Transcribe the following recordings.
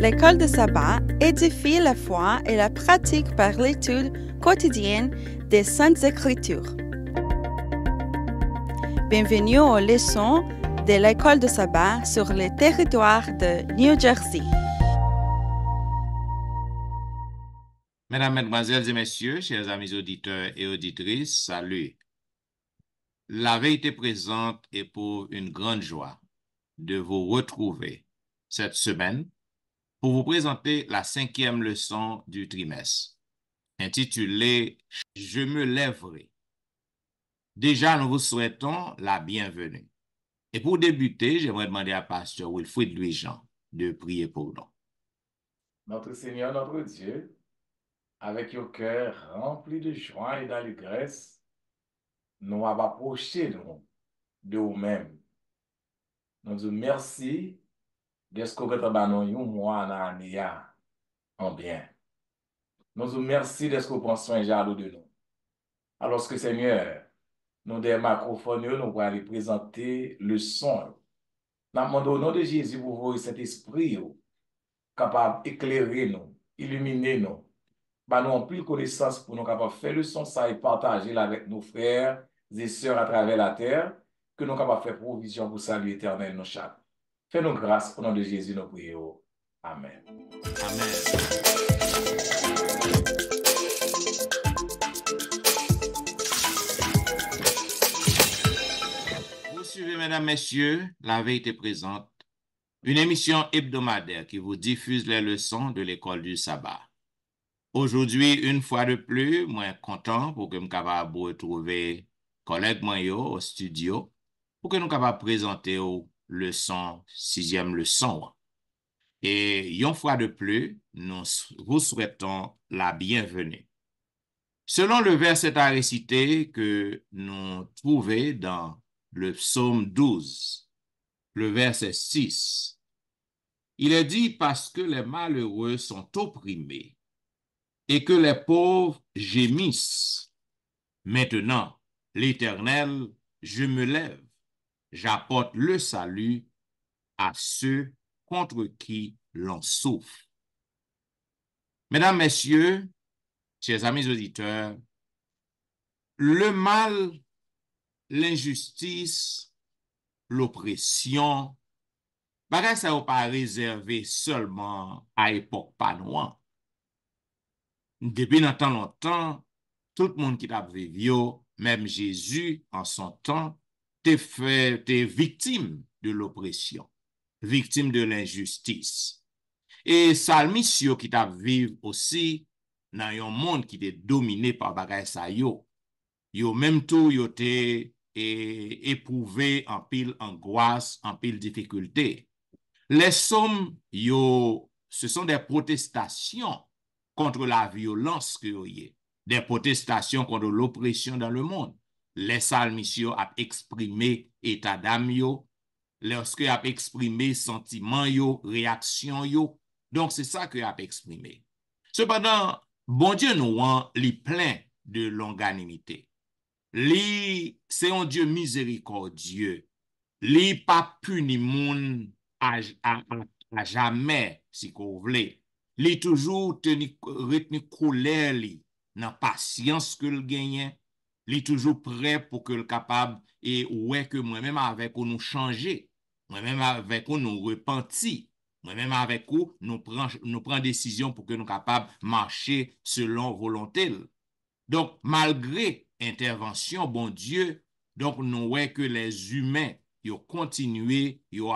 L'école de sabbat édifie la foi et la pratique par l'étude quotidienne des Saintes Écritures. Bienvenue aux leçons de l'école de sabbat sur le territoire de New Jersey. Mesdames, Mesdemoiselles et Messieurs, chers amis auditeurs et auditrices, salut. La vérité présente est pour une grande joie de vous retrouver cette semaine pour vous présenter la 5e leçon du trimestre, intitulée « Je me lèverai ». Déjà, nous vous souhaitons la bienvenue. Et pour débuter, j'aimerais demander à Pasteur Wilfrid Louis-Jean de prier pour nous. Notre Seigneur, notre Dieu, avec un cœur rempli de joie et d'allégresse, nous avons approché de nous-mêmes. Nous disons merci de ce que vous avez nous moi dans l'année en bien. Nous disons merci de ce que vous prenez soin de nous. Alors que Seigneur, nous des microphones, nous allons présenter le son. Nous demandons au nom de Jésus pour voir cet esprit capable d'éclairer nous, illuminer nous. Nous avons plus de connaissances pour nous capables de faire le son ça et partager avec nos frères et sœurs à travers la terre, que nous capables de faire provision pour salut éternel nos chaque. Fais-nous grâce au nom de Jésus, nous prions. Amen. Amen. Vous suivez, mesdames, messieurs, la vérité présente, une émission hebdomadaire qui vous diffuse les leçons de l'école du sabbat. Aujourd'hui, une fois de plus, moi content pour que nous capable retrouver collègue Mayo au studio pour que nous capable présenter aux leçons, 6e leçon. Et une fois de plus, nous vous souhaitons la bienvenue. Selon le verset à réciter que nous trouvons dans le psaume 12, le verset 6, il est dit parce que les malheureux sont opprimés et que les pauvres gémissent. Maintenant, l'Éternel, je me lève, j'apporte le salut à ceux contre qui l'on souffre. Mesdames, Messieurs, chers amis auditeurs, le mal, l'injustice, l'oppression, bagay ça n'est pas réservé seulement à l'époque panois. Depuis longtemps, tout le monde qui t'a vécu, même Jésus, en son temps, t'es victime de l'oppression, victime de l'injustice. Et Salmisio qui t'a vécu aussi dans un monde qui était dominé par bagay sa yo. Yo même tout yo t'es éprouvé en pile angoisse, en pile difficulté. Les sommes, ce sont des protestations contre la violence que yo y est, des protestations contre l'oppression dans le monde. Les salmisio a exprimé état d'âme yo, lorsque a exprimé sentiment yo, réaction yo. Donc c'est ça que a exprimé. Cependant, bon Dieu nous li plein de longanimité. C'est un Dieu miséricordieux. Li pas puni moun à jamais, si vous voulez. Li toujours retenu colère li, dans patience que le gagne. Li toujours prêt pour que le capable et ouais que moi-même avec nous changer. Moi-même avec nous repentir. Moi-même avec vous, nous prenons décision pour que nous capables marcher selon volonté. Donc, malgré intervention, bon Dieu, donc nous voyons que les humains, ils ont continué, ils ont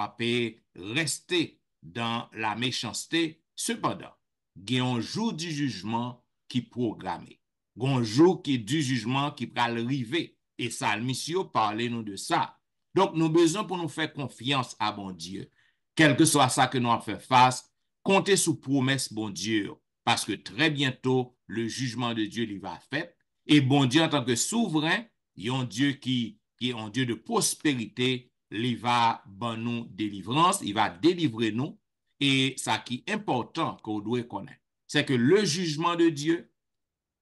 resté dans la méchanceté. Cependant, il y a un jour du jugement qui est programmé. Il y a un jour qui est du jugement qui va arriver. Et Salmisio parlait nous de ça. Donc, nous avons besoin pour nous faire confiance à bon Dieu. Quel que soit ça que nous avons fait face, comptez sous promesse, bon Dieu. Parce que très bientôt, le jugement de Dieu il va fait. Et bon Dieu, en tant que souverain, il y a un Dieu qui est un Dieu de prospérité. Il va ban nous délivrance, il va délivrer nous. Et ça qui est important qu'on doit connaître, c'est que le jugement de Dieu,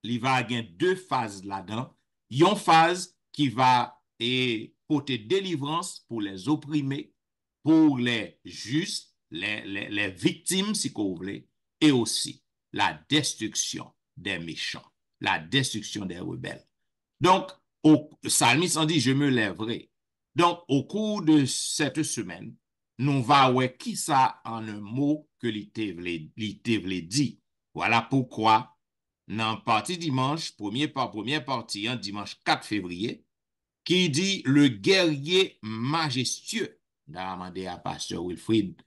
il va avoir deux phases là-dedans. Il y a une phase qui va porter délivrance pour les opprimés, pour les justes, les victimes, si vous voulez, et aussi la destruction des méchants, la destruction des rebelles. Donc, au psalmiste en dit, je me lèverai. Donc, au cours de cette semaine, nous va voir qui ça en un mot que l'ité dit. Voilà pourquoi, dans partie dimanche, première partie, hein, dimanche 4 février, qui dit le guerrier majestueux. N'a demandé à Pasteur Wilfrid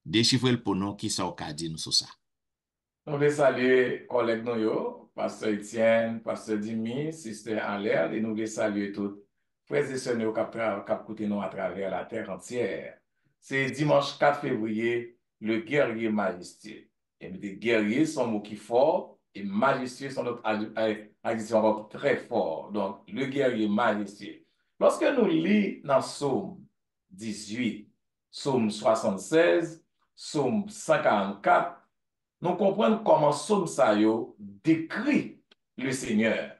déchiffrer pour nous qui ça a dit nous sur ça. Nous voulons saluer collègues nous, Pasteur Etienne, Pasteur Dimi, Sister Alain, et nous voulons saluer tous frères et sœurs qui écoutent nous à travers la terre entière. C'est dimanche 4 février, le guerrier majestueux. Et nous, des guerriers sont mots qui forts, et majestueux sont notre addition très fort. Donc, le guerrier majestueux. Lorsque nous lisons dans Psaume 18, Psaume 76, Psaume 144, nous comprenons comment Psaume sa yo décrit le Seigneur.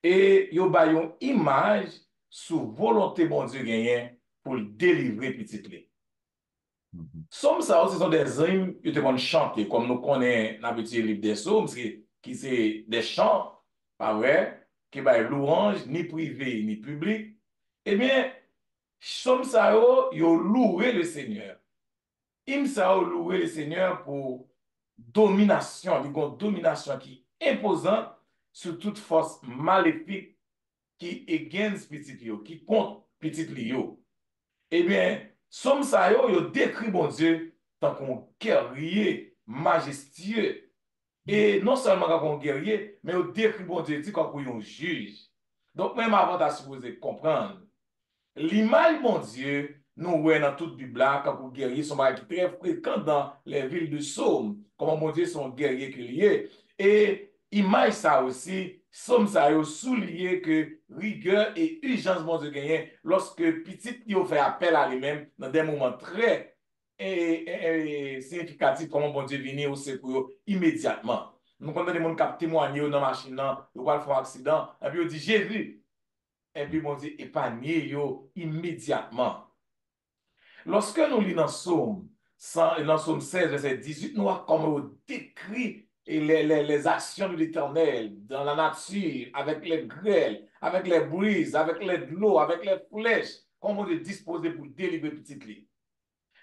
Et yo ba yon image sous volonté bon Dieu gagné pour le délivrer petit lé. Psaume sa yo, ce sont des hymnes qui te vont chanter, comme nous connaissons l'habitude livre des psaumes, qui c'est des chants, pas vrai, qui ba louange, ni privé, ni public. Eh bien, Psaume sa yo loué le Seigneur. Hymne sa yo loué le Seigneur pour domination, une domination qui est imposante sur toute force maléfique qui against petit yo, qui contre petit yo. Eh bien, somme ça yo décrit bon Dieu tant qu'on guerrier majestueux. Et non seulement quand on guerrier, mais on décrit bon Dieu dit quand on juge. Donc même avant de supposer comprendre, l'image bon Dieu nous voyons dans toute Bible quand vous guerriers sont très fréquents dans les villes de Somme, comment mon Dieu sont guerriers qu'il est. Et image ça aussi, Somme ça a souligné que rigueur et urgence mon Dieu gagné lorsque petit il fait appel à lui-même dans des moments très significatifs, comment bon Dieu vient au secours immédiatement. Nous connaissons des gens qui témoignent dans la machine, ils vont faire un accident, et puis ils disent Jésus. Et puis, mon Dieu, épargner yo immédiatement. Lorsque nous lisons dans Psaume 16, verset 18, nous voyons comment on décrit les actions de l'Éternel dans la nature, avec les grêles, avec les brises, avec les lots, avec les flèches, comment on est disposé pour délivrer petit lit.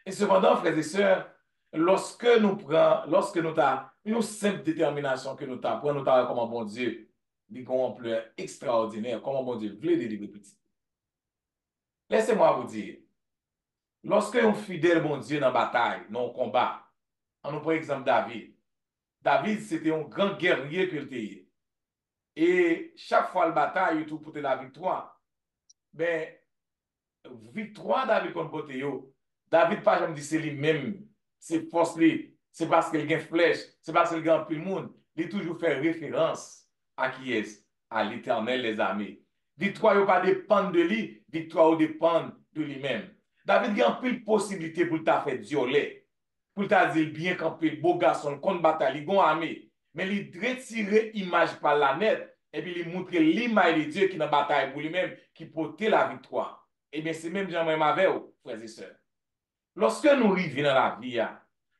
Et cependant, frères et sœurs, lorsque nous avons une simple détermination que nous avons, nous avons comme bon Dieu, une ampleur extraordinaire, comment bon Dieu voulait délivrer petit. Laissez-moi vous dire, lorsque un fidèle bon Dieu dans la bataille, dans le combat, on nous prend exemple David. David, c'était un grand guerrier que était. Et chaque fois la bataille, il tout pour la victoire. Mais victoire David contre Botéo, David pas jamais dit c'est lui-même, c'est force lui, c'est parce qu'il a une flèche, c'est parce qu'il a un peu de monde. Il toujours fait référence à qui est, à l'Éternel des armées. Victoire ne pas dépendre de lui, victoire dépend de lui-même. David a un peu de possibilité pour t'a fait violer, pour t'a dit bien camper, beau garçon, contre bataille, il a une armée. Mais il retire l'image par la net et puis il montre l'image de Dieu qui est dans la bataille pour lui-même, qui porte la victoire. Eh bien, c'est même Jean-Même avec vous, frères et sœurs. Lorsque nous arrivons dans la vie,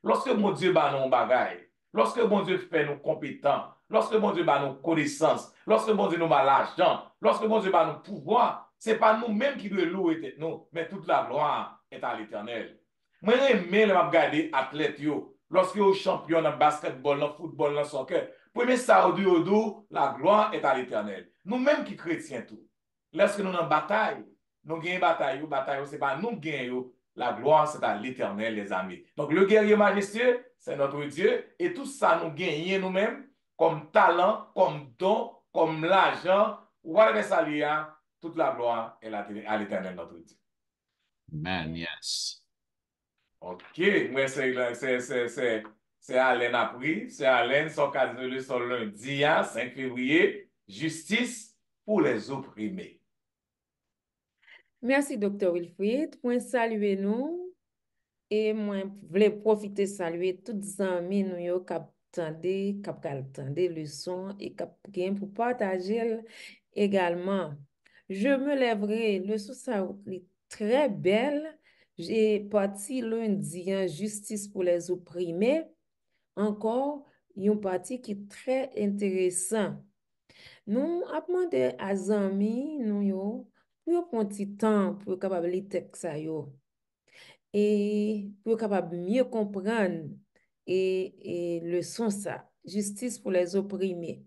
lorsque mon Dieu bat nos bagailles, lorsque mon Dieu fait nous compétents, lorsque mon Dieu bat nos connaissances, lorsque mon Dieu nous bat l'argent, lorsque mon Dieu bat nos pouvoirs, ce n'est pas nous-mêmes qui devons louer nous, mais toute la gloire est à l'Éternel. Moi, j'aime regarder athlètes, lorsque vous champion dans le basketball, dans le football, dans le soccer, premier ça, la gloire est à l'Éternel. Nous-mêmes qui chrétiens tout. Lorsque nous sommes en bataille, nous gagnons bataille, ce n'est pas nous gagnons. La gloire, c'est à l'Éternel, les amis. Donc, le guerrier majestueux, c'est notre Dieu. Et tout ça, nous gagnons nous-mêmes comme talent, comme don, comme l'argent. Whatever ça lié, toute la gloire est à l'Éternel, notre Dieu. Amen, yes. OK. Moi, c'est Alain appris. C'est Alain, son cas de leçon lundi, 5 février. Justice pour les opprimés. Merci, Dr. Wilfrid. Moi, saluer nous. Et moi, voulais profiter saluer toutes les amis nous yo k'ap tande, k'ap tande leçon et k'ap gen pour partager également. Je me lèverai, le sous ça est très belle, J'ai parti lundi, hein, justice pour les opprimés. Encore, une partie qui est très intéressant. Nous avons demandé à Zami, nous, pour prendre un petit temps pour capable lire texte ça, yo. Et pour capable mieux comprendre et leçon ça, justice pour les opprimés.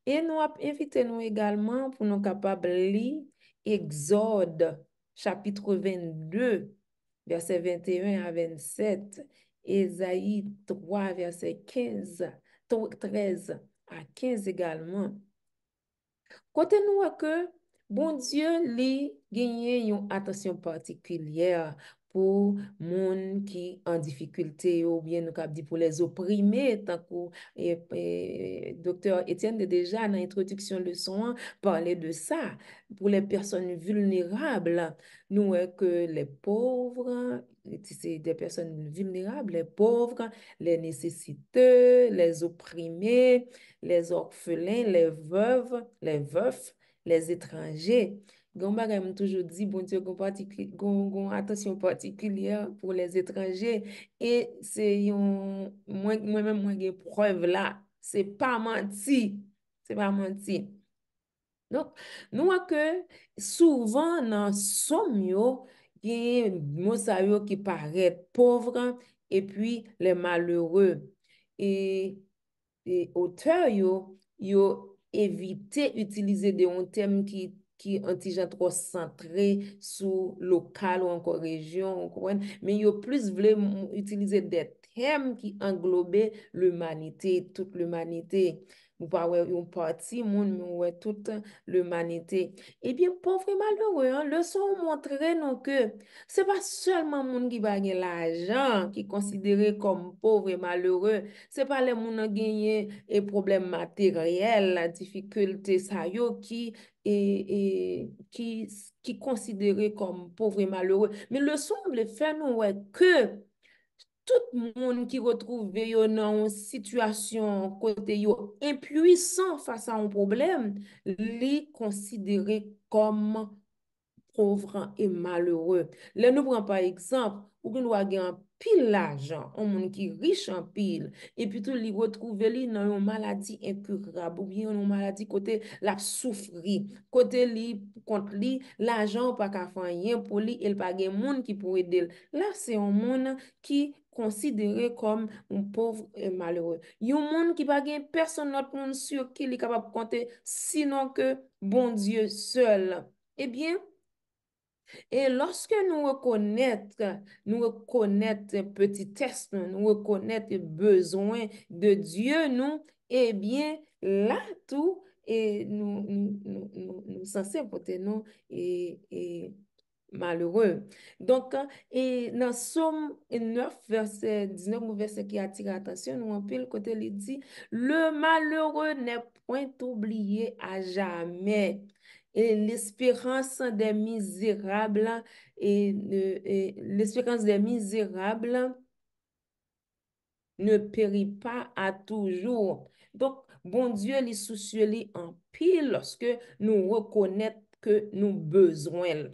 Et nous avons invité nous également pour nous capables de lire Exode, chapitre 22, verset 21 à 27, Ésaïe 3, verset 15, 13 à 15 également. Côté nous que bon Dieu lui gagné une attention particulière pour moun qui en difficulté ou bien nous cap dit pour les opprimés tant que docteur Étienne de déjà dans l'introduction leçon parlait de ça pour les personnes vulnérables nous que les pauvres c'est des personnes vulnérables les pauvres les nécessiteux les opprimés les orphelins, les veufs, les étrangers. Gon bagay m toujours dit, bon Dieu, gon attention particulière pour les étrangers. Et c'est moi-même, moi, j'ai preuve là. C'est pas menti. C'est pas menti. Donc, nous que souvent dans somme yo, il y a mot sa yo qui paraît pauvre et puis les malheureux. Et auteurs yo évité utiliser des termes qui antigen trop centré sur local ou encore région, vous comprenez? Mais yo plus voulu utiliser des termes qui englobaient l'humanité, toute l'humanité. Ou pas ouais, une partie monde, mais ouais, toute l'humanité. Eh bien, pauvre et malheureux, hein, leçon montrer nous que c'est pas seulement monde qui va gagner l'argent qui est considéré comme pauvre et malheureux. C'est pas les gens qui gagné et problèmes matériels, la difficulté ça yo qui considéré comme pauvre et malheureux. Mais le semble faire nous ouais, que tout le monde qui retrouve yo dans une situation côté yo impuissant face à un problème, les considéré comme pauvre et malheureux. Là, nous prenons par exemple, ou que nous avons un pile l'argent, un monde qui est riche en pile, et puis tout lui retrouver lui dans une maladie incurable, ou bien une maladie côté la souffrir, côté lui, contre lui, l'argent pas qu'à faire rien pour lui, il pas de monde qui pourrait aider. Là, c'est un monde qui considéré comme un pauvre et malheureux. Il y a un monde qui pas de personne d'autre monde sur qui il est capable de compter, sinon que bon Dieu seul. Eh bien, et lorsque nous reconnaître petit test, nous reconnaître le besoin de Dieu, nous, eh bien, là, tout, et nous censés porter nous et malheureux. Donc, et dans Somme 9, verset 19, ou verset qui attire l'attention, nous en pile côté, il dit, le malheureux n'est point oublié à jamais. Et l'espérance des misérables et l'espérance des misérables ne périt pas à toujours. Donc, bon Dieu, il soucieux li en pile lorsque nous reconnaissons que nous besoin.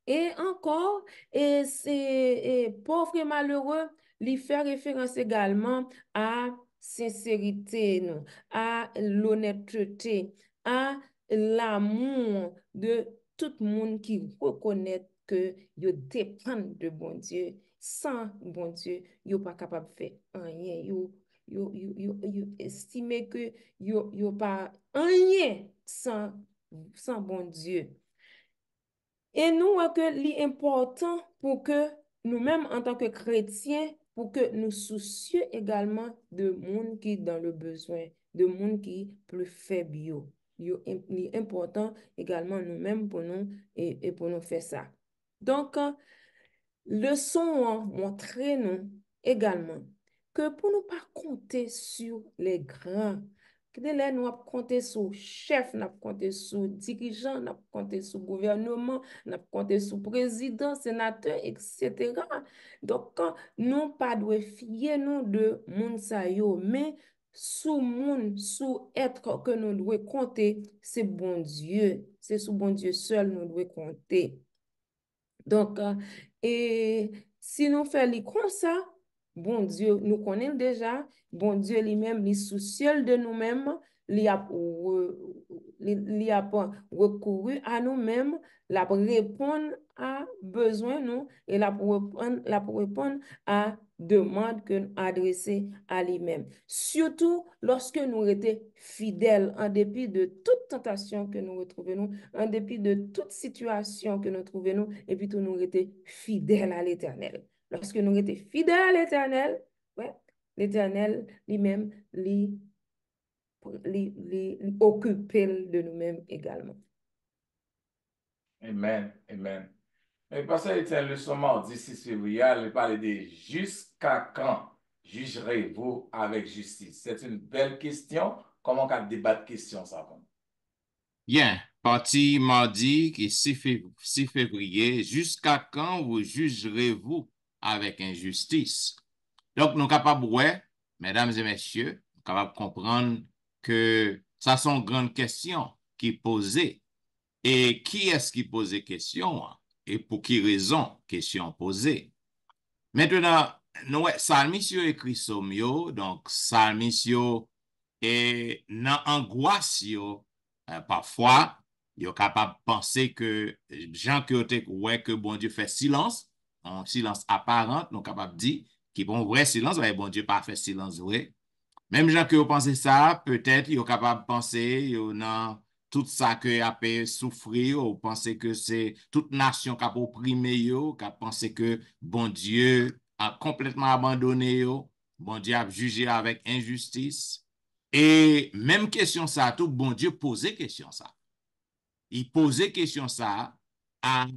Et encore, et c'est pauvre et malheureux, lui fait référence également à sincérité, nous, à l'honnêteté, à l'amour de tout le monde qui reconnaît que yo dépend de bon Dieu. Sans bon Dieu, yo pas capable de faire rien. Yo estime que yo pas rien sans bon Dieu. Et nous, que l'important pour que nous-mêmes, en tant que chrétiens, pour que nous soucions également de monde qui est dans le besoin, de monde qui est plus faible. Il est important également nous-mêmes pour nous et pour nous faire ça. Donc, leçon montrer nous également que pour ne pas compter sur les grands, que là, nous avons compté sur chef, nous avons compté sur dirigeant, nous avons compté sur gouvernement, nous avons compté sur président, sénateur, etc. Donc, nous pas de fier nous de moun sa yo, mais sous moun, sous être que nous devons compter, c'est bon Dieu. C'est sous bon Dieu seul nous devons compter. Donc, et si nous faisons comme ça, bon Dieu, nous connaissons déjà, bon Dieu lui-même, il est soucieux de nous-mêmes, il a recouru à nous-mêmes, il a répondre à besoin nous, et il a répondre à demande que nous adressée à lui-même. Surtout lorsque nous étions fidèles en dépit de toute tentation que nous retrouvons, en dépit de toute situation que nous trouvons, et puis tout nous étions fidèles à l'Éternel. Lorsque nous étions fidèles à l'Éternel, ouais, l'Éternel lui-même occupé de nous-mêmes également. Amen, amen. Mais pasteur Etienne, leçon mardi 6 février, il parlait de jusqu'à quand jugerez-vous avec justice? C'est une belle question. Comment on débattre question ça? Bien, parti mardi qui est 6 février, jusqu'à quand vous jugerez-vous avec injustice? Donc, nous sommes capables, ouais, mesdames et messieurs, nous sommes capables de comprendre que ça sont grandes questions qui posées. Et qui est-ce qui pose les questions? Et pour qui raison question posée? Maintenant, nous, Salmisio écrit somio, donc Salmisio et dans angoisse, parfois, ils sont capables de penser que gens qui ont ouais, que bon Dieu fait silence, un silence apparent, nous sommes capables de dire qu'il bon vrai silence, ouais, bon Dieu pas fait silence vrai. Même gens qui ont pensé ça, peut-être ils sont capables de penser dans tout ça que a pu souffrir, ou penser que c'est toute nation qui a opprimé, qui a pensé que bon Dieu a complètement abandonné, bon Dieu a jugé avec injustice. Et même question ça, tout bon Dieu posait question ça. Il posait question ça à,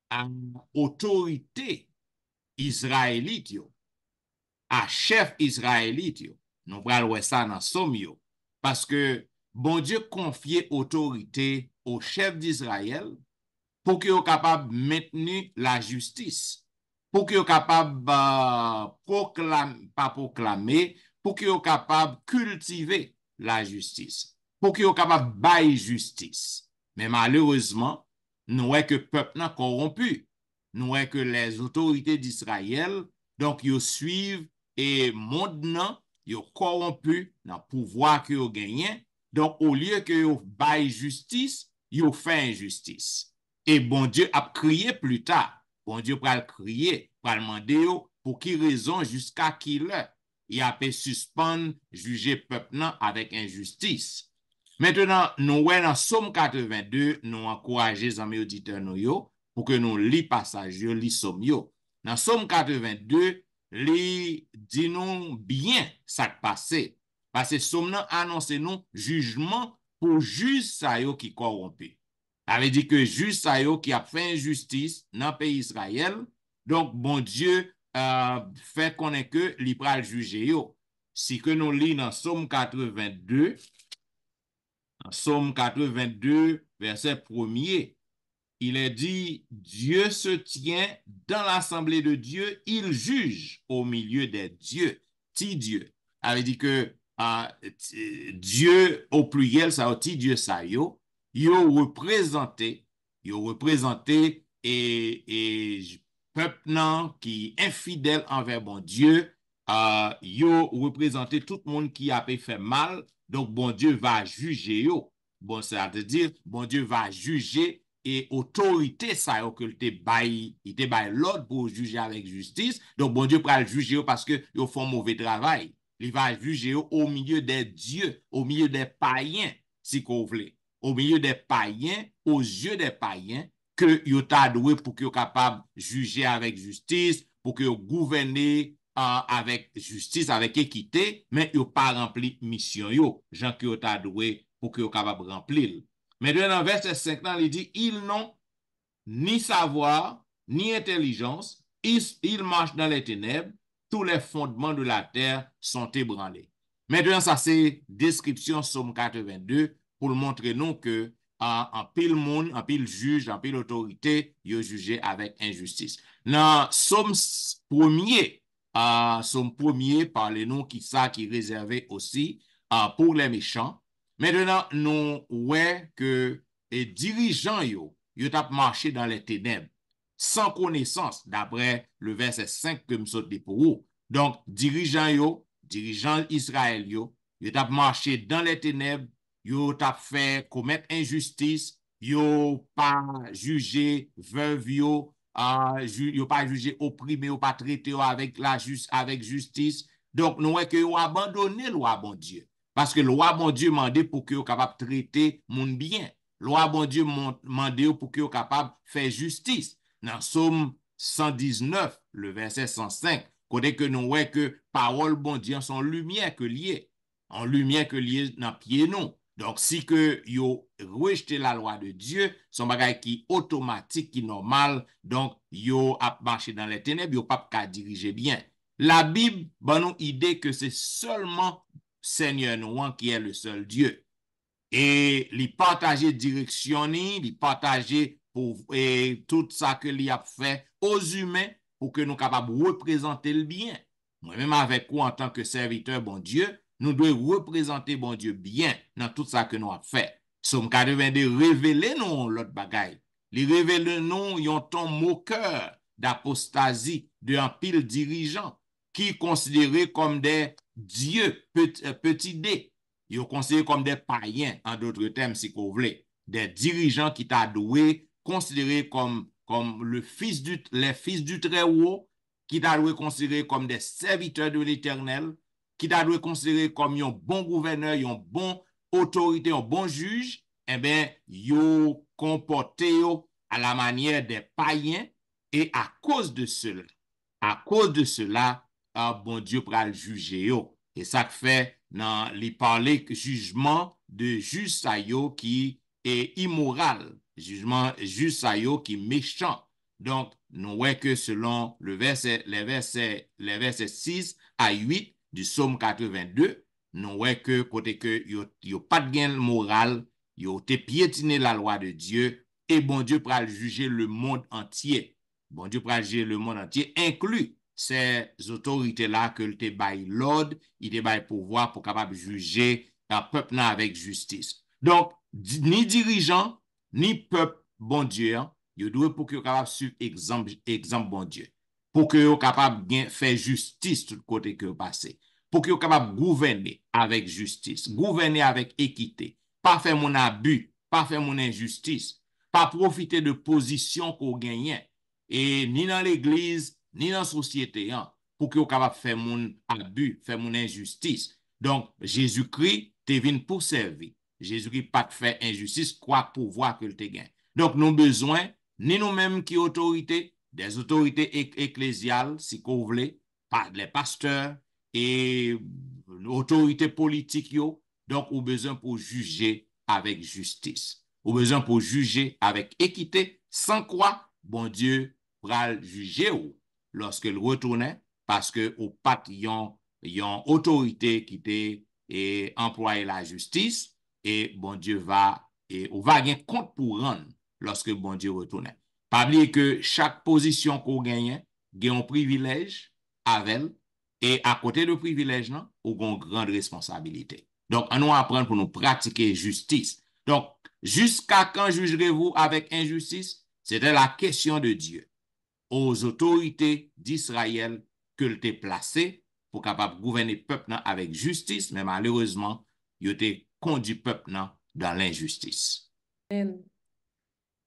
à autorité israélite, à chef israélite. Nous prenons ça dans Somme. Parce que bon Dieu confiait autorité au chef d'Israël pour qu'il soit capable de maintenir la justice, pour qu'il soit capable pas proclamer, pour qu'il soit capable de cultiver la justice, pour qu'il soit capable de bailler justice. Mais malheureusement, nous voyons que le peuple n'a corrompu. Nous voyons que les autorités d'Israël, donc, ils suivent et monde non, ils corrompu dans le pouvoir qu'ils ont gagné. Donc, au lieu que ils baillent justice, ils font injustice. Et bon Dieu a crié plus tard. Bon Dieu va le crier, va le demander pour qui raison jusqu'à qui l'heure. Il a pu suspendre, juger peuple avec injustice. Maintenant, nous dans Somme 82, nous encourageons les amis auditeurs pour que nous lisons passage, lisons Somme. Dans Somme 82, li dit nous bien ça qui passé. Parce que Somme annonce nous jugement pour juge ça qui corrompu. avait dit que juge ça qui a fait injustice dans le pays Israël. Donc, bon Dieu fait connaître que li pral juger yo. Si que nous lisons dans Somme 82, Somme 82, verset 1er, il est dit, Dieu se tient dans l'assemblée de Dieu, il juge au milieu des dieux, ti Dieu. avait dit que Dieu au pluriel, ça ti Dieu ça yo représenté et peuple nan qui infidèle envers bon Dieu, yo représenté tout le monde qui a fait mal, donc bon Dieu va juger yo. Bon, ça veut dire, bon Dieu va juger et autorité ça que il te bail l'ordre pour juger avec justice. Donc bon Dieu va juger parce que ils font mauvais travail. Il va juger au milieu des dieux, au milieu des païens, si vous voulez. Au milieu des païens, aux yeux des païens, que vous avez doué pour que vous capable de juger avec justice, pour que vous gouvernez avec justice, avec équité, mais vous pas rempli mission yo, gens que vous avez doué pour que vous capable de remplir. Mais dans le verset 5, il dit, ils n'ont ni savoir, ni intelligence, ils marchent dans les ténèbres, tous les fondements de la terre sont ébranlés. Maintenant, ça c'est description Somme 82 pour montrer nous que en pile monde, en pile juge, en pile autorité, ils jugé avec injustice. Dans Somme 1er, Somme 1er, parlez-nous qui ça qui est réservé aussi pour les méchants. Maintenant, nous, ouais, que les dirigeants, ils ont marché dans les ténèbres. sans connaissance, d'après le verset 5 que me saute pour vous. Donc, dirigeants Israël, yo tap marché dans les ténèbres, yo tap fait commettre injustice, yo pas jugé veuve yo pas jugé opprimé, yo pas traité avec justice. Donc, nous voyons que yo abandonné loi bon Dieu. Parce que loi bon Dieu mandé pour que yo capable traiter moun bien. Loi bon Dieu mandé pour que yo capable faire justice. Dans Somme 119, le verset 105, côté que nous voyons que parole bon Dieu sont lumière que lié. En lumière que lié dans pied nous. Donc, si que yo rejeté la loi de Dieu, son bagage qui automatique, qui normal, donc yo a marché dans les ténèbres, yo pas qu'à diriger bien. La Bible, ben nous idée que c'est seulement Seigneur nous qui est le seul Dieu. Et li partager direction ni, li partager pour tout ça que li a fait aux humains pour que nous capables de représenter le bien. Moi-même avec vous en tant que serviteur bon Dieu, nous devons représenter bon Dieu bien dans tout ça que nous avons fait. Somme 82 révéler nous l'autre bagaille. Li révéler nous yon ton moqueur d'apostasie de un pile dirigeant qui considéré comme des dieux petits dés. Ils sont considérés comme des païens, en d'autres termes, si vous voulez. Des dirigeants qui t'a doué, considérés comme les fils du Très-Haut, qui t'a doué considérés comme des serviteurs de l'Éternel, qui t'a doué considérés comme un bon gouverneur, un bon autorité, un bon juge, eh bien, ils comporté à la manière des païens, et à cause de cela, bon Dieu pourra le juger. Et ça fait dans les parler jugement de juste à yo qui est immoral, jugement juste à yo qui est méchant. Donc, nous voyons que selon les versets 6 à 8 du psaume 82, nous voyons que côté que yo pas de gain moral, yo te piétiné la loi de Dieu, et bon Dieu pourra juger le monde entier. Bon Dieu pourra juger le monde entier, inclus ces autorités-là que te bail l'ordre, il te bail pouvoir pour capable juger un peuple avec justice. Donc, ni dirigeant, ni peuple, bon Dieu, il doit pour que vous capable suivre exemple bon Dieu. Pour que vous capable faire justice tout côté que vous passez. Pour que vous capable gouverner avec justice, gouverner avec équité, pas faire mon abus, pas faire mon injustice, pas profiter de position qu'on gagne. Et ni dans l'église, ni dans la société, pour que vous capable faire mon abus, faire mon injustice. Donc, Jésus-Christ te vient pour servir. Jésus-Christ pas de faire injustice, quoi pouvoir que te gagne. Donc, nous avons besoin, ni nous-mêmes qui autorité, des autorités ecclésiales, si vous voulez, les pasteurs et autorités politiques, donc, nous avons besoin pour juger avec justice. Nous avons besoin pour juger avec équité, sans quoi, bon Dieu pourra juger ou lorsque le retournait, parce que au pas yon autorité qui était employé la justice, et bon Dieu va gagner compte pour rendre lorsque bon Dieu retournait. Pas oublier que chaque position qu'on gagne, gagne un privilège avec, et à côté de privilège, non, on a une grande responsabilité. Donc, on nous apprendre pour nous pratiquer justice. Donc, jusqu'à quand jugerez-vous avec injustice? C'était la question de Dieu aux autorités d'Israël que l'était placé pour capable gouverner le peuple avec justice, mais malheureusement, il était conduit le peuple dans l'injustice.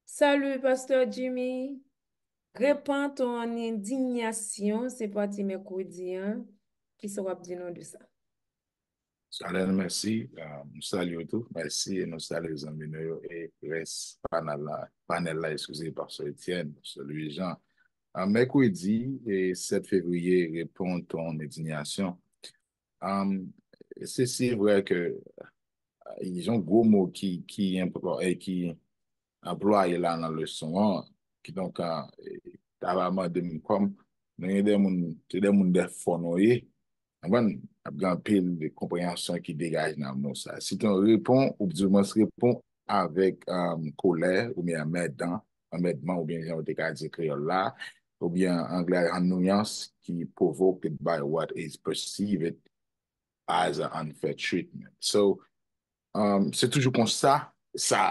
Salut, Pasteur Jimmy. Répands ton indignation, c'est parti mercredi, qui sera dit nom de ça. Salut, merci. Nous saluons tous. Merci et nous saluons les amis et reste panel là, excusez, Pasteur Etienne, Pasteur Louis-Jean. Mercredi, 7 février, répond ton indignation. C'est vrai que ils ont gros mots qui employés là dans le son, qui donc vraiment comme nous des gens des fonoyés, un pile de compréhension qui dégage dans ça. Si tu réponds ou du moins répond avec colère ou bien amédement ou bien on dit créole là ou bien anglais en nuance qui provoque by what is perceived as an unfair treatment. So, c'est toujours comme ça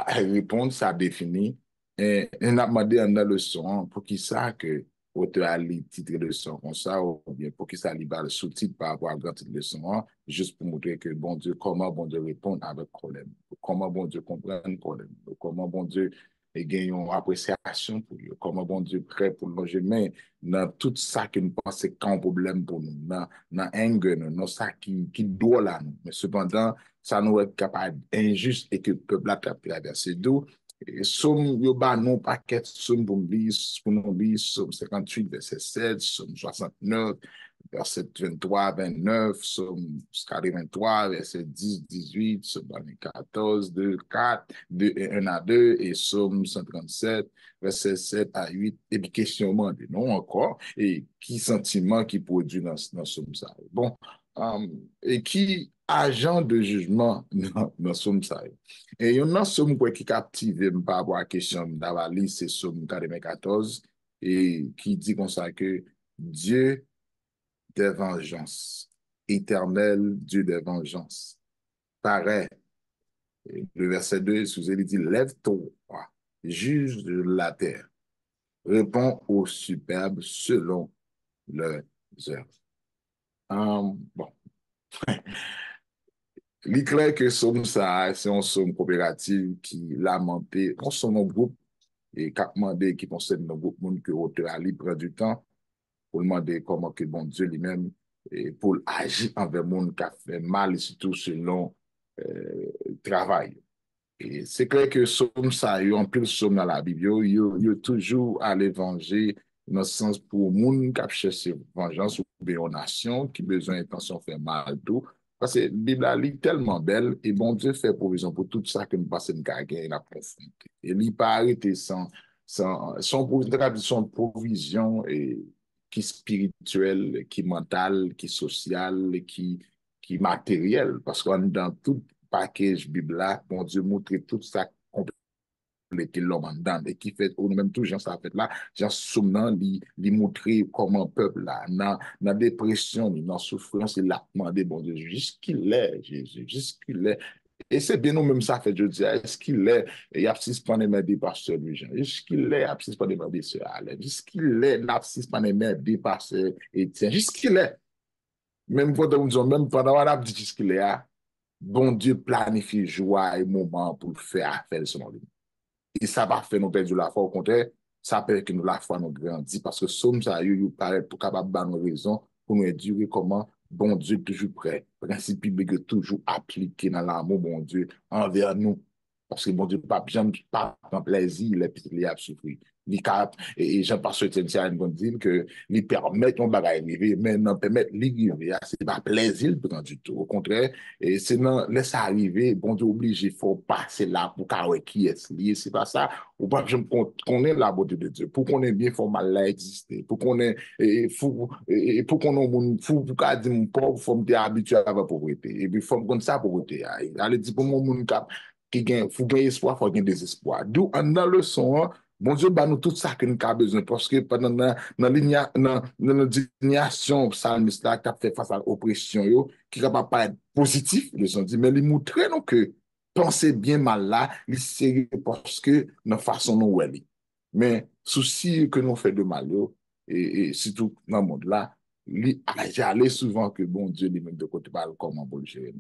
répond, ça définit On a demandé dans le son pour qui ça que auteur a li titre de son comme ça, ou bien pour qui ça li ba le sous-titre par rapport à grand titre de son, juste pour montrer que bon Dieu, comment bon Dieu répond avec problème, comment bon Dieu comprend le problème, comment bon Dieu gagne une appréciation pour lui, comment bon Dieu prêt pour loger, mais dans tout ça qui nous pense qu'un problème pour nous, dans anger, dans ça qui doit là nous, mais cependant, ça nous est capable injuste et que le peuple a traversé d'où. Et somme, yo ba non paquet somme pour nous lire, somme 58, verset 7, somme 69, verset 23, 29, somme 43, verset 10, 18, somme 14, 2, 4, 2, 1 à 2, et somme 137, verset 7 à 8, et puis questionnement de non encore, et qui sentiment qui produit dans somme ça. Bon, et qui agent de jugement dans somme ça. Et il y a un somme qui captive par rapport à la question d'Avali, c'est somme 94, et qui dit comme ça que Dieu des vengeances, éternel Dieu des vengeances, paraît. Et le verset 2, sous il dit, lève-toi, juge de la terre, réponds aux superbes selon leurs œuvres. Bon. Il clair que somme ça, c'est une somme coopérative qui lamentait, on son groupe et qui a demandé, qui possède nos groupes, que l'auteur a prend du temps pour demander comment que bon Dieu lui-même, et pour agir envers le monde qui a fait mal, surtout selon travail. Et c'est clair que somme ça, il y a un peu de somme dans la Bible, il y a toujours à l'évangile, dans le sens pour le monde qui a cherché vengeance ou bien aux nations, qui besoin d'intention faire mal tout. Parce que la Bible est tellement belle et bon Dieu fait provision pour tout ça que nous passons de gagner la profondeur. Et il n'est pas arrêté son provision et qui spirituelle, qui mentale, qui sociale, qui matérielle. Parce qu'on est dans tout package Bible là, bon Dieu montre tout ça compléter l'homme en dedans et qui fait ou nous-mêmes tout gens ça fait là gens somnant li montrer comment peuple là dans dépression dans souffrance il a demandé bon Dieu jusqu'il est Jésus jusqu'il est et c'est bien nous-mêmes ça fait je dis est-ce qu'il est et abscis pendant mes pasteurs lui Jean jusqu'il est abscis pendant mes sœurs Alain jusqu'il est abscis pendant mes pasteurs Étienne jusqu'il est même pendant on a dit jusqu'il est bon Dieu planifie joie et moment pour faire affaire selon lui. Et ça va faire nous perdre la foi. Au contraire, ça fait que nous la foi nous grandit parce que somme ça, il paraît pour capable de nous raison pour nous éduquer comment bon Dieu toujours prêt. Principe biblique toujours appliqué dans l'amour bon Dieu envers nous. Parce que bon Dieu, pas en plaisir, il a souffert. Et Jean-Pasteur Etienne va dire que il permet ton bagage arriver, mais non permet l'arriver, c'est pas plaisir du tout. Au contraire, et c'est non, laisse arriver, bon Dieu obligé, il faut passer là pour qu'on qui est lié, c'est pas ça. Ou pas, je connais la beauté de Dieu, pour qu'on ait bien, il faut mal là exister, pour qu'on ait, pour qu'on ait mon fou, pour qu'on ait mon pauvre, il faut me habitué à la pauvreté. Et puis, il faut me connaître ça pauvreté. Allez, dit pour mon cap, qui gagne, faut gagner espoir, faut gagner désespoir. D'où, dans le son, bon Dieu, bah nous tout ça que nous avons besoin parce que pendant l'indignation psalmiste là qui a fait face à l'oppression qui ne va pas être positif, ils ont dit mais il montre nous que penser bien mal là, il sérieux parce que nos façon nous ouais. Mais souci que nous fait de mal et surtout dans le monde là, j'allais souvent que bon Dieu lui-même de côté parle comment pour le gérer.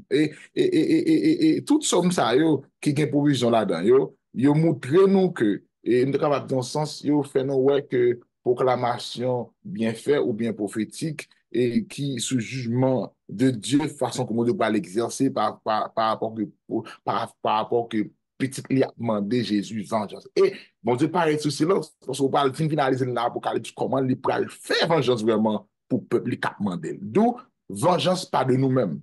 Et tout somme ça qui gagne provision là-dedans yo montre nous que et nous capable dans ce sens yo fait nous ouais que proclamation bien fait ou bien prophétique et qui sous jugement de Dieu façon comment Dieu va l'exercer par rapport que petit lui a demandé Jésus vengeance et bon Dieu paraît sous silence parce qu'on parle finaliser l'Apocalypse comment il peut faire vengeance vraiment pour peuple qui a demandé d'où vengeance pas de nous-mêmes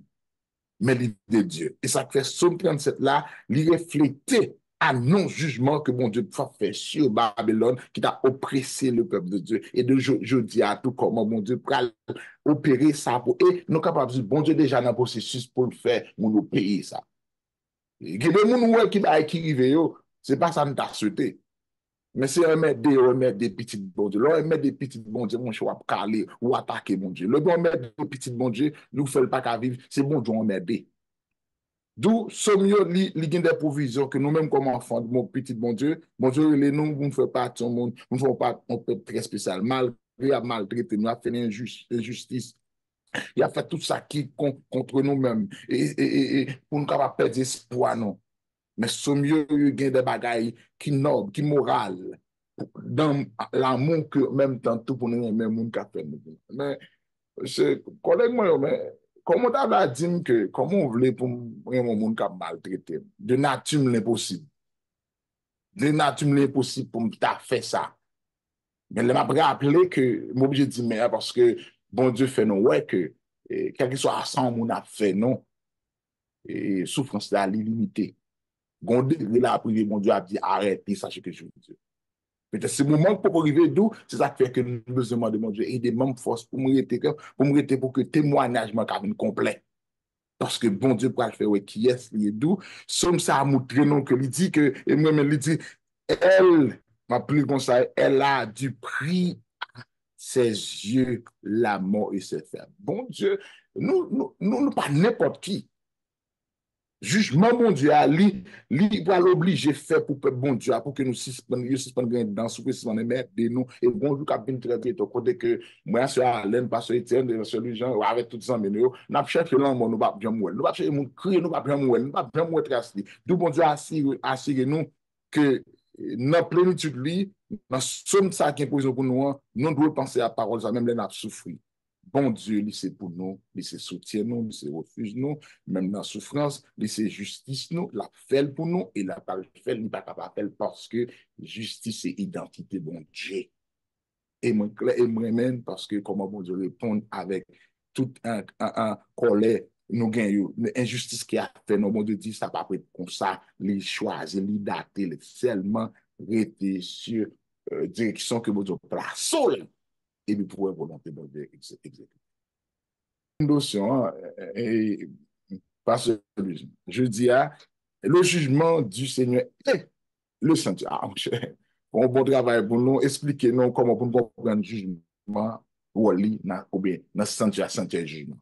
mais de Dieu et ça fait Somme 37 là il reflétait à non-jugement que bon Dieu fait sur Babylone qui a oppressé le peuple de Dieu. Et de je dis à tout comment bon Dieu peut opérer ça pour et nous capables de dire bon Dieu déjà dans le processus pour le faire, pour nous payer ça. Il y a des gens qui arrivent, c'est pas ça nous t'a souhaité. Mais c'est remettre des petites bon Dieu. Là, remettre des petites bon Dieu, mon choix caler ou attaquer mon Dieu. Le bon mettre des petites bon Dieu, nous fait pas qu'à vivre, c'est bon Dieu on m'aider. D'où, somme yo, li gen des provisions que nous-mêmes comme enfants, mon petit bon Dieu, les nous, vous ne faites pas ton monde, nous ne faisons pas un peuple très spécial. Malgré a maltraité, nous a fait injustice. Il a fait tout ça qui contre nous-mêmes. Et pour nous capables perdre espoir, non. Mais somme yo, il y a des bagailles qui nobles, qui morales, dans l'amour que même temps tout pour nous, même monde qui a fait nous. Mais, c'est, collègue moi, mais, comment t'as dit que, comment on voulait pour un monde qui a maltraité? De nature, l'impossible. De nature, l'impossible pour me faire ça. Mais elle m'a rappelé que, moi, j'ai dit, mais parce que, bon Dieu fait non, ouais, que, quel que soit ça, on a fait non, et souffrance là, l'illimité. Gondé, il a prié, mon Dieu a dit, arrêtez, sachez que je vous dis. Peut-être c'est le moment pour arriver d'où, c'est ça qui fait que nous besoin de mon Dieu et des mêmes forces pour me rester pour que témoignage m'a complet. Parce que bon Dieu pour faire ouais, qui est lié d'où, somme ça a montré non que il dit que, et moi-même il dit, elle, ma plus comme ça, elle a du prix à ses yeux, la mort et ses fers. Bon Dieu, nous pas n'importe qui. Jugement bon Dieu a li va l'obliger faire pour peuple bon Dieu pour que nous suspendre dans sous suspendre mettre de nous et bon Dieu cap venir traiter to côté que moi sur Alain pasteur Étienne sur les gens avec tout ça mais nous n'a cherché l'amour nous pas bien mourir nous pas chercher monde crier nous pas bien mourir nous pas bien mourir trace d'où bon Dieu assurer nous que dans plénitude lui dans somme ça qui impose pour nous devons penser à parole ça même les n'a souffrir. Bon Dieu, c'est pour nous, c'est soutien nous, c'est refuge nous, même dans la souffrance, c'est justice nous, la fait pour nous, et la fait, il n'est pas capable de faire parce que justice c'est identité bon Dieu. Et moi-même, parce que comment bon Dieu répond avec tout un colère, nous gagnons, injustice qui a fait, nous bon Dieu dit, ça pas être comme ça, les choisir, les dater, les seulement rester sur direction que bon Dieu place. Et puis pour volonté de Dieu exécuter. Une notion, parce que je dis, le jugement du Seigneur est le sanctuaire. Bon, bon travail pour nous, expliquez-nous comment pour nous comprendre le jugement ou bien dans le sanctuaire jugement.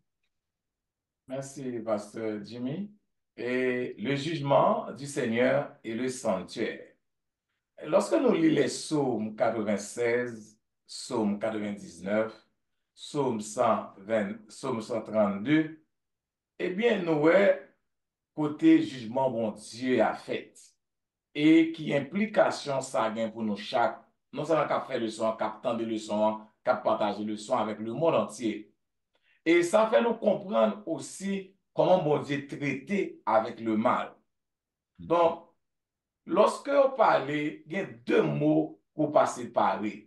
Merci, Pasteur Jimmy. Et le jugement du Seigneur est le sanctuaire. Lorsque nous lisons les psaumes 96, psaume 99, psaume 120, psaume 132, eh bien, nous voyons côté jugement bon Dieu a fait. Et qui implication ça gagne pour nous chaque, non seulement qu'à faire leçon, qu'à tendre leçon, qu'à partager leçon avec le monde entier. Et ça fait nous comprendre aussi comment bon Dieu traiter avec le mal. Donc, lorsque vous parlez, il y a deux mots pour pas séparer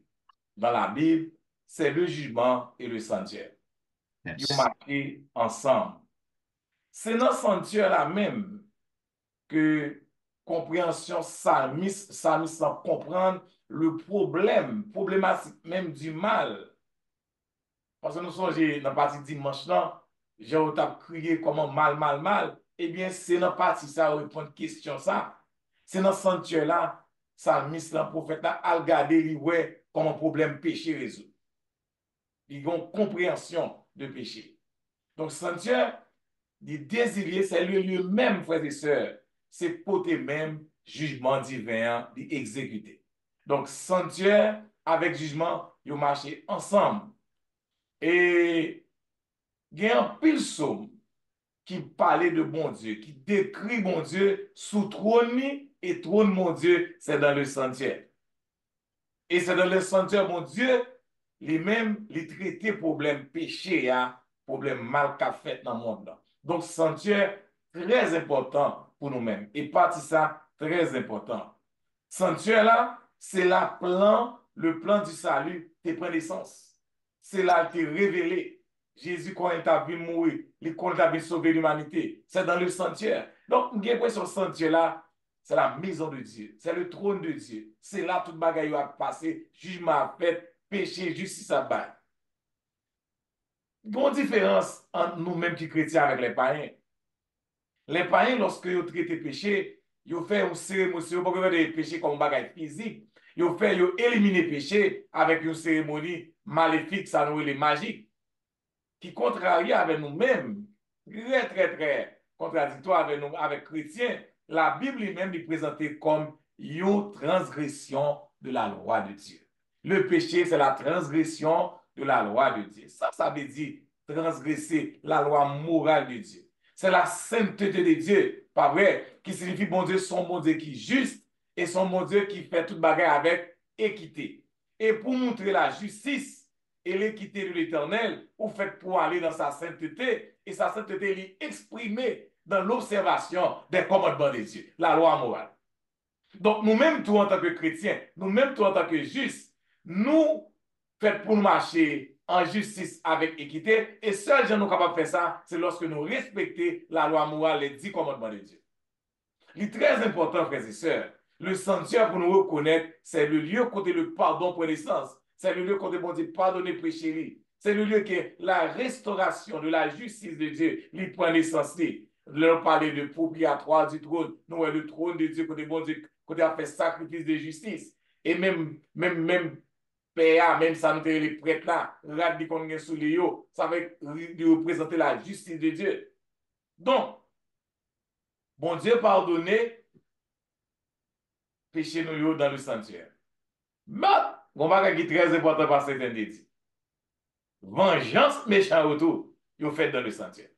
dans la Bible, c'est le jugement et le sanctuaire. Ils sont marqués ensemble. C'est dans le sanctuaire là même que compréhension psalmiste sans comprendre le problématique même du mal. Parce que nous sommes dans la partie dimanche là, j'ai crié comment mal, eh bien c'est dans la partie ça répondre à question ça. C'est dans ce sanctuaire là, psalmiste là, prophète là, à regarder lui ouais comment problème péché résout. Ils ont compréhension de péché. Donc sanctuaire, il désiré, c'est le lieu même, frères et sœurs, c'est pour même jugement divin d'exécuter. Donc sanctuaire avec jugement, ils marché ensemble. Et il y a un pile psaume qui parlait de bon Dieu, qui décrit bon Dieu sous trône et trône mon Dieu, c'est dans le sanctuaire. Et c'est dans le sanctuaire, mon Dieu, lui-même, il traite problème péché, problème mal qu'a fait dans le monde. Donc, sanctuaire, très important pour nous-mêmes. Et partie ça, très important. Sanctuaire là, c'est le plan du salut qui prend naissance. C'est là qui est révélé. Jésus, quand il a vu mourir, quand il a vu sauver l'humanité, c'est dans le sanctuaire. Donc, nous avons ce sanctuaire là, c'est la maison de Dieu, c'est le trône de Dieu. C'est là tout le bagaille a passé, jugement a fait, péché, justice a battu. Il y a une différence entre nous-mêmes qui chrétiens avec les païens. Les païens, lorsque ils traitent péché, ils font une cérémonie, ils ne des péchés comme bagaille physique. Ils éliminer péché avec une cérémonie maléfique, ça nous est magique, qui contrarie avec nous-mêmes, très, très, très contradictoire avec nous, avec chrétiens, la Bible lui-même est présentée comme une transgression de la loi de Dieu. Le péché, c'est la transgression de la loi de Dieu. Ça veut dire transgresser la loi morale de Dieu. C'est la sainteté de Dieu, pas vrai, qui signifie bon Dieu, son bon Dieu qui est juste et son bon Dieu qui fait toute bagarre avec équité. Et pour montrer la justice et l'équité de l'Éternel, vous faites pour aller dans sa sainteté, et sa sainteté est exprimée dans l'observation des commandements de Dieu, la loi morale. Donc, nous-mêmes, tout en tant que chrétiens, nous-mêmes, tout en tant que justes, nous faites pour nous marcher en justice avec équité, et seul gens nous capables de faire ça, c'est lorsque nous respectons la loi morale, les 10 commandements de Dieu. Il est très important, frères et sœurs, le sanctuaire pour nous reconnaître, c'est le lieu côté le pardon pour naissance. C'est le lieu côté bon Dieu pardonner péché. C'est le lieu que la restauration de la justice de Dieu lui prend naissance. Leur parler de propriatoire du trône. Nous, le trône de Dieu, côté bon Dieu, côté a fait sacrifice de justice. Et même PA, même ça nous les prêtres là, radis qu'on est sous les yeux, ça va représenter la justice de Dieu. Donc, bon Dieu pardonner péché nous dans le sanctuaire. Mais, on va qui est très important par certains dit. Vengeance méchant autour, vous faites dans le sanctuaire.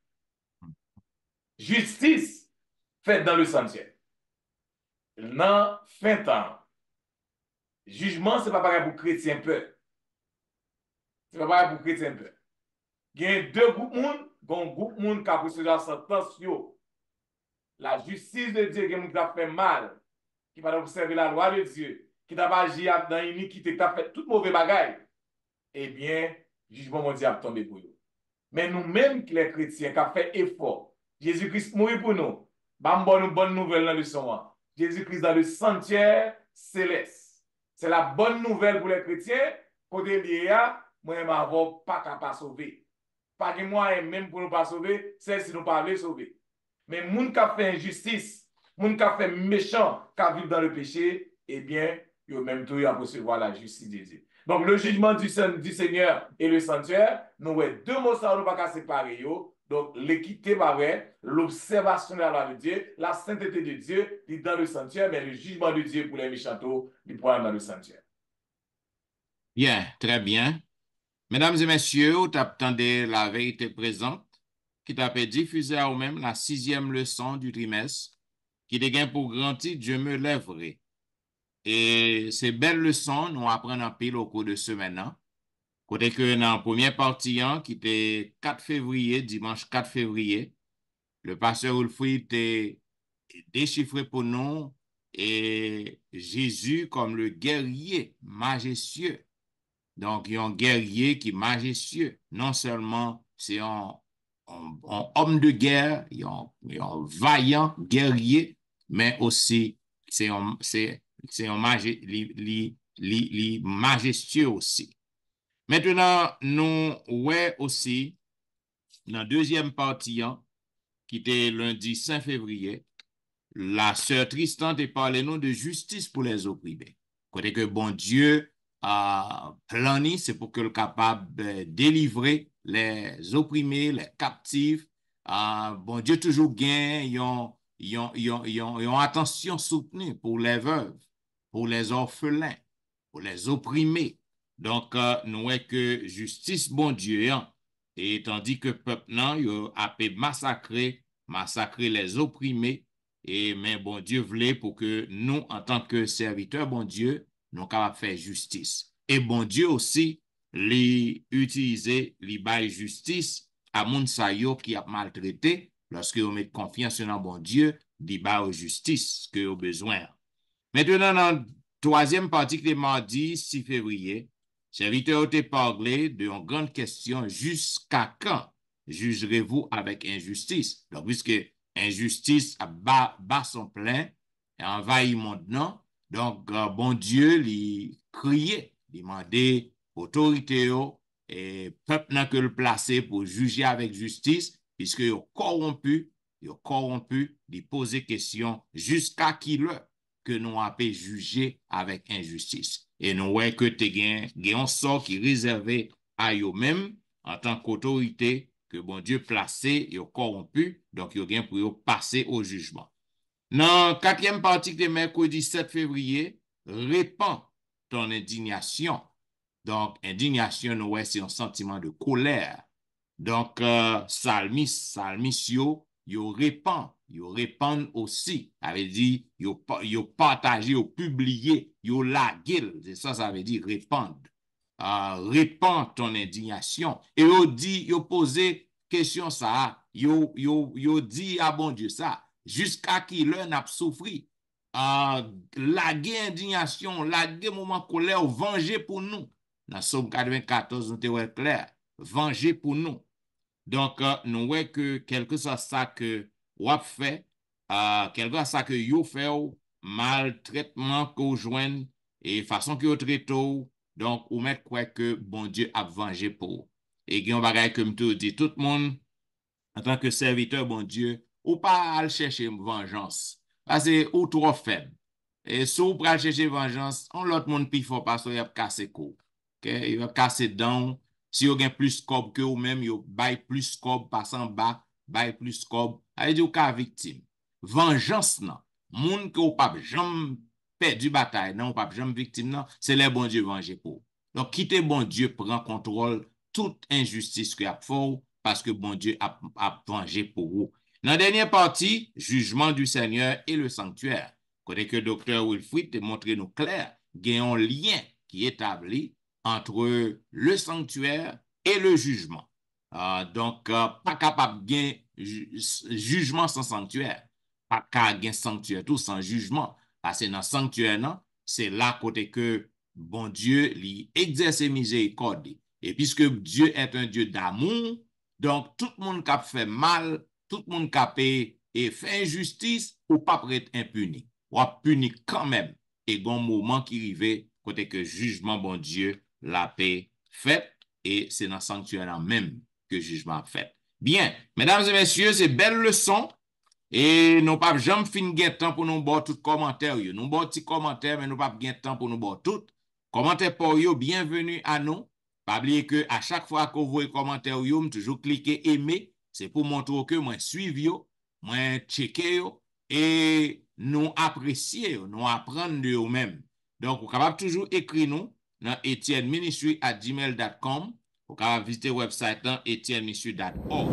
Justice faite dans le sanctuaire. Dans fin temps, jugement, ce n'est pas pareil pour chrétien peur. Ce n'est pas pareil pour chrétien peur. Il y a deux groupes monde, un groupe monde qui a reçu la sentence. La justice de Dieu qui a fait mal, qui va observer la loi de Dieu, qui t'a agi dans l'iniquité, qui t'a fait toute mauvaise bagaille, eh bien, jugement mondial a tombé pour eux. Mais nous-mêmes, les chrétiens, qui avons fait effort, Jésus-Christ mourit pour nous, une bonne nouvelle dans le son. Jésus-Christ dans le sanctuaire céleste. C'est la bonne nouvelle pour les chrétiens, côté lié, moi, m'avons pas capable de sauver. Pas que moi, même pour nous pas sauver, c'est si nous pas sauver. Mais moun qui a fait injustice, moun qui a fait méchant, qui a vécu dans le péché, eh bien, il même tout à recevoir la justice de Dieu. Donc, le jugement du Seigneur et le sanctuaire, nous avons deux mots, ça ne pas séparer. Donc, l'équité, l'observation de la loi de Dieu, la sainteté de Dieu, est dans le sanctuaire, mais le jugement de Dieu pour les méchants, il pourra dans le sanctuaire. Bien, très bien. Mesdames et messieurs, vous attendez la vérité présente, qui t'a fait diffuser à vous-même la 6e leçon du trimestre, qui dégaine pour grandir, Dieu me lèverai. Et ces belles leçons, nous apprenons en pile au cours de ce maintenant. Côté que dans la première partie, qui était 4 février, dimanche 4 février, le pasteur Wilfried était déchiffré pour nous et Jésus comme le guerrier majestueux. Donc, il y a un guerrier qui est majestueux. Non seulement c'est un homme de guerre, il y a un vaillant guerrier, mais aussi c'est un majestueux aussi. Maintenant, nous voyons aussi dans la deuxième partie, qui était lundi 5 février, la sœur Tristan a parlé nous de justice pour les opprimés. Côté que bon Dieu a plané, c'est pour que le capable de délivrer les opprimés, les captifs. Bon Dieu toujours gagne, ils ont attention soutenue pour les veuves, pour les orphelins, pour les opprimés. Donc, nous voyons que justice, bon Dieu, et tandis que peuple, non, a massacré les opprimés, et mais bon Dieu voulait pour que nous, en tant que serviteurs, bon Dieu, nous capables faire justice. Et bon Dieu aussi, les utiliser, les bail justice à moun sa yo qui a maltraité, lorsque vous mettez confiance dans bon Dieu, les bail justice que vous avez besoin. Maintenant, dans la troisième partie qui est mardi 6 février, serviteur a parlé de une grande question: jusqu'à quand jugerez-vous avec injustice? Donc, puisque injustice bat son plein, envahit monde, non? Donc, bon Dieu, il criait, il demandait autorité et peuple n'a que le placer pour juger avec justice, puisque il corrompu, il poser question jusqu'à qui l'heure que nous avons jugé avec injustice. Et nous voyons que tu as un sort qui est réservé à eux-mêmes en tant qu'autorité que bon Dieu placé, yo corrompu, donc yo gen pour yo passer au jugement. Dans quatrième partie de mercredi 7 février, répands ton indignation. Donc, indignation, ouais, c'est un sentiment de colère. Donc, salmis yo répand aussi. Ça veut dire, yo partage, yo publié, yo lagué. C'est ça, ça veut dire répandre. Répand ton indignation. Et yo posé question ça, yo dit à bon Dieu ça, jusqu'à qui l'un n'a souffri. Laguer indignation, laguer moment colère, venger pour nous. Dans Somme 94, nous te clair, venger pour nous. Donc, nous voyons que quelque chose ça que wap fait, quelque chose ça que yo fait, maltraitement qu'on joigne, et façon que yo traite, donc, ou mettre quoi que bon Dieu a vengé pour. Et il y a un bagage comme tout dit, tout le monde, en tant que serviteur, bon Dieu, ou pas à chercher vengeance. Parce que ou trop faible. Et si vous prenez chercher vengeance, on l'autre monde plus fort parce qu'il a cassé coup. Okay? Il va casser dents. Si vous avez plus cob que vous même, vous avez plus cob, passe en bas, bail plus cob. Allez dire qu'à victime. Vengeance, non. Moun que vous pas jamais perdu bataille, non, ou pas jamais victime, non, c'est les bon Dieu venger pour. Donc, quittez bon Dieu, prend contrôle toute injustice que a fait parce que bon Dieu a vengé pour vous. Dans la dernière partie, jugement du Seigneur et le sanctuaire. Côté que Dr. Wilfrid te montre nous clair, il y a un lien qui est établi entre le sanctuaire et le jugement. Donc, pas capable de jugement sans sanctuaire. Pas capable de sanctuaire tout sans jugement. Parce que dans le sanctuaire, non, c'est là côté que bon Dieu lui exerce miséricorde. Et puisque Dieu est un Dieu d'amour, donc tout le monde qui a fait mal, tout le monde qui a et fait injustice, ou pas prêt impuni. Ou a puni quand même. Et bon moment qui arrive, côté que jugement bon Dieu la paix fait, et c'est dans le sanctuaire même que jugement fait. Bien, mesdames et messieurs, c'est belle leçon. Et nous pas jamais fin de temps pour nous voir tout commentaire. Nous voir petit commentaire, mais nous pas de temps pour nous voir tout. Commentaire pour vous, bienvenue à nous. Pas oublier que à chaque fois que vous voyez commentaire, vous toujours cliquer aimer. C'est pour montrer que moi suivi, moi checker et nous apprécier, nous apprendre de vous-même. Donc, vous capable toujours écrire nous dans etienneministry@gmail.com. Vous capable visiter le website etienneministry.org.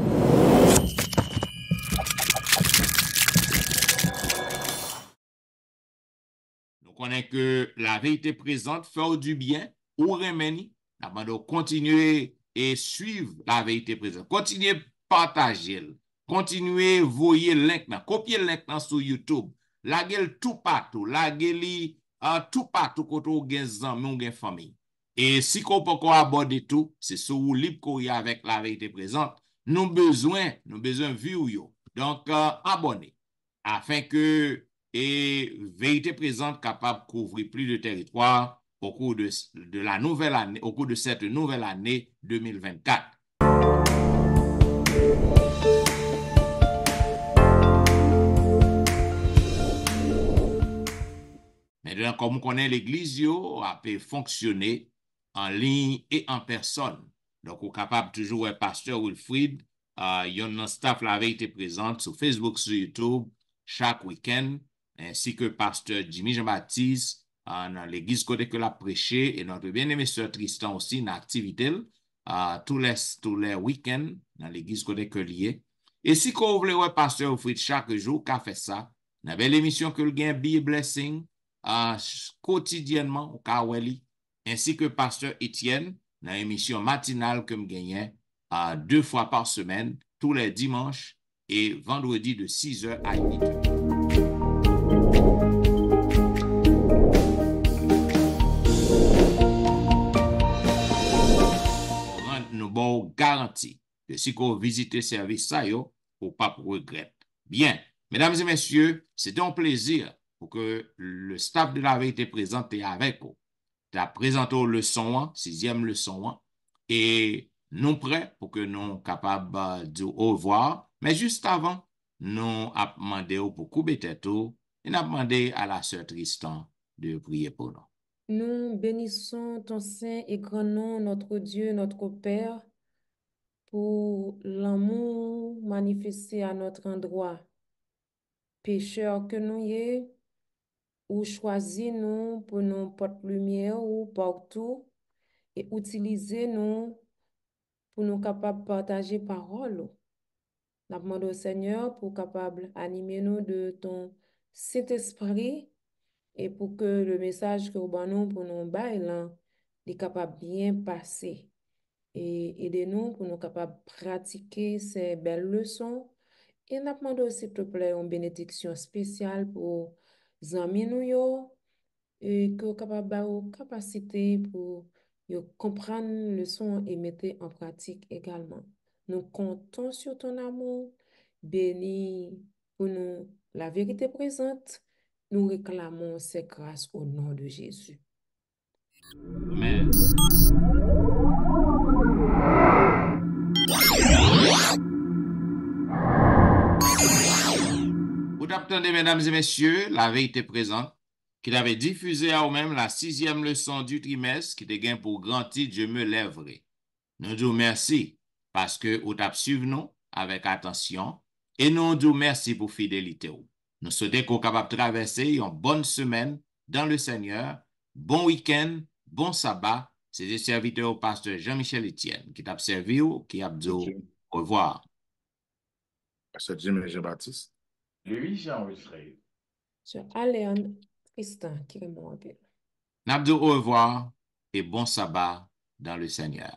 Nous connaissons que la vérité présente fait du bien ou remède. Nous continuer et suivre la vérité présente. Continuez à partager. Continuez à voyer le link. Copier le link sur YouTube. Laguez tout partout. Laguez tout partout quand vous avez des amis ou des familles. Et si vous pouvez aborder tout, c'est sur vous libre courir avec la vérité présente. Nous besoin view. Donc, abonnez. Afin que et vérité présente capable de couvrir plus de territoire au cours de la nouvelle année, au cours de cette nouvelle année 2024. Maintenant, comme on connaît l'église, a pu fonctionner en ligne et en personne. Donc, on est capable toujours de pasteur Wilfrid, il y a un staff la vérité présente sur Facebook, sur YouTube, chaque week-end, ainsi que pasteur Jimmy Jean-Baptiste dans l'église côté que l'a prêché et notre bien-aimé sœur Tristan aussi dans l'activité tous les week-ends dans l'église côté que lié. Et si vous voulez ouais pasteur Wilfrid chaque jour qu'a fait ça, dans l'émission que le gain Be Blessing quotidiennement au Kaweli, ainsi que pasteur Étienne dans l'émission matinale que me gagnais 2 fois par semaine, tous les dimanches et vendredi de 6h à 8h. Nous avons garanti que si vous visitez ce service, ça, vous ne pas regretter. Bien, mesdames et messieurs, c'était un plaisir pour que le staff de la vérité présente avec vous. Tu as présenté la leçon 6e leçon et nous prêts pour que nous soyons capables de au revoir. Mais juste avant, nous avons demandé pour couper tête et nous avons demandé à la sœur Tristan de prier pour nous. Nous bénissons ton saint et grand nom, notre Dieu, notre Père, pour l'amour manifesté à notre endroit. Pécheurs que nous y est, ou choisi nous pour nous porter lumière ou partout et utiliser nous pour nous capables de partager parole. Nous demandons au Seigneur pour capable animer nous de ton Saint-Esprit et pour que le message que vous nous pour nous bailler est capable bien passer et aider-nous pour nous capables de pratiquer ces belles leçons. Et nous demandons s'il te plaît une bénédiction spéciale pour amis nous yo, et que capable de capacité pour yo comprendre le leçon et mettre en pratique également. Nous comptons sur ton amour, béni pour nous la vérité présente. Nous réclamons ces grâces au nom de Jésus. Amen. Vous attendez, mesdames et messieurs, la vérité présente, qu'il avait diffusé à vous-même la 6e leçon du trimestre, qui était gain pour grand titre, je me lèverai. Nous disons merci parce que vous avez suivi nous avec attention et nous disons merci pour fidélité. Nous souhaitons qu'on soit capable de traverser une bonne semaine dans le Seigneur. Bon week-end, bon sabbat. C'est le serviteur au pasteur Jean-Michel Etienne qui t'a servi ou qui a dit au revoir. Pasteur Jim et Jean-Baptiste. Lui, j'ai enregistré. Sur Aléon Tristan, qui est mon appel. N'a dit au revoir et bon sabbat dans le Seigneur.